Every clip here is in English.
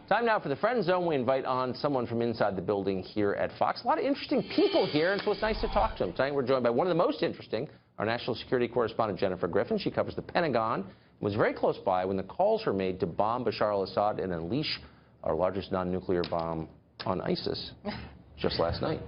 Time now for the Friend Zone. We invite on someone from inside the building here at Fox. A lot of interesting people here, and so it's nice to talk to them. Tonight we're joined by one of the most interesting, our national security correspondent, Jennifer Griffin. She covers the Pentagon, was very close by when the calls were made to bomb Bashar al-Assad and unleash our largest non-nuclear bomb on ISIS just last night.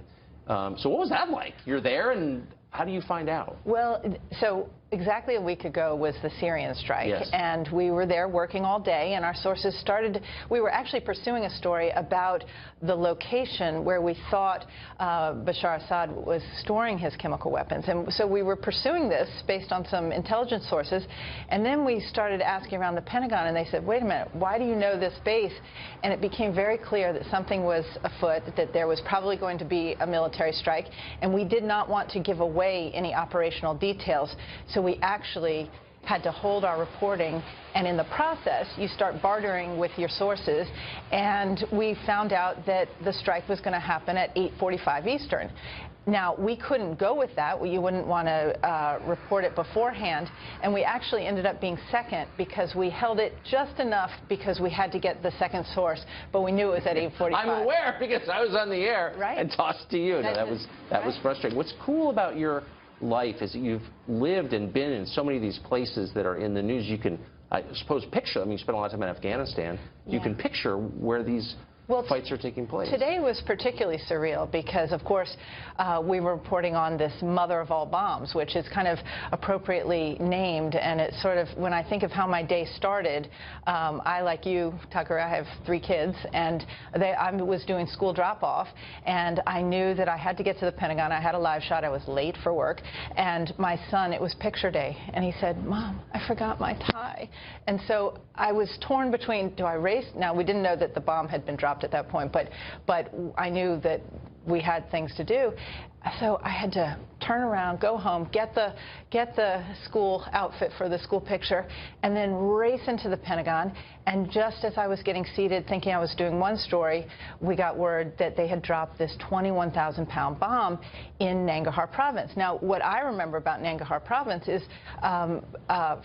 So what was that like? You're there, and how do you find out? Well, so exactly a week ago was the Syrian strike, yes. And we were there working all day, and our sources started, we were actually pursuing a story about the location where we thought Bashar al-Assad was storing his chemical weapons. And so we were pursuing this based on some intelligence sources, and then we started asking around the Pentagon, and they said, wait a minute, why do you know this base? And it became very clear that something was afoot, that there was probably going to be a military strike, and we did not want to give away any operational details. So we actually had to hold our reporting, and in the process, you start bartering with your sources, and we found out that the strike was going to happen at 8:45 Eastern. Now, we couldn't go with that. You wouldn't want to report it beforehand, and we actually ended up being second because we held it just enough because we had to get the second source, but we knew it was at 8:45. I'm aware because I was on the air and tossed to you. No, that was frustrating. What's cool about your life is that you've lived and been in so many of these places that are in the news. You can, I suppose, picture them. You spent a lot of time in Afghanistan. You can picture where these fights are taking place. Today was particularly surreal because, of course, we were reporting on this mother of all bombs, which is kind of appropriately named. And it's sort of, when I think of how my day started, I, like you, Tucker, I have 3 kids, and I was doing school drop-off, and I knew that I had to get to the Pentagon. I had a live shot. I was late for work. And my son, it was picture day, and he said, Mom, I forgot my tie. And so I was torn between, do I race? Now, we didn't know that the bomb had been dropped at that point, but I knew that we had things to do. So I had to turn around, go home, get the school outfit for the school picture, and then race into the Pentagon. And just as I was getting seated, thinking I was doing one story, we got word that they had dropped this 21,000-pound bomb in Nangarhar province. Now, what I remember about Nangarhar province is,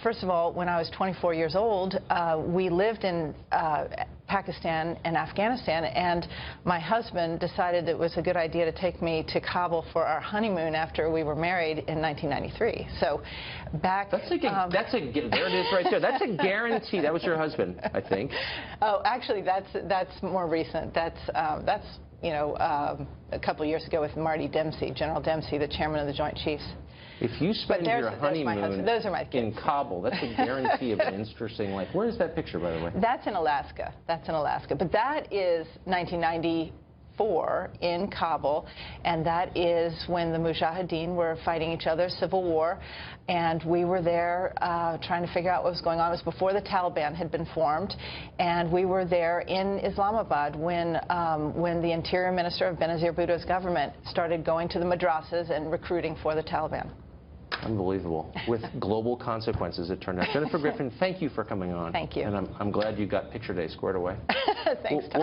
first of all, when I was 24 years old, we lived in Pakistan and Afghanistan, and my husband decided it was a good idea to take me to Kabul for our honeymoon after we were married in 1993. So back... there it is right there. That's a guarantee. That was your husband, I think. Oh, actually, that's more recent. That's you know, a couple of years ago with Marty Dempsey, General Dempsey, the chairman of the Joint Chiefs. If you spend your honeymoon those are my kids. in Kabul, that's a guarantee of an interesting life. Where is that picture, by the way? That's in Alaska. That's in Alaska. But that is 1994 in Kabul, and that is when the Mujahideen were fighting each other, civil war, and we were there trying to figure out what was going on. It was before the Taliban had been formed, and we were there in Islamabad when the Interior Minister of Benazir Bhutto's government started going to the madrasas and recruiting for the Taliban. Unbelievable. With global consequences, it turned out. Jennifer Griffin, thank you for coming on. Thank you. And I'm glad you got picture day squared away. Thanks, Tom.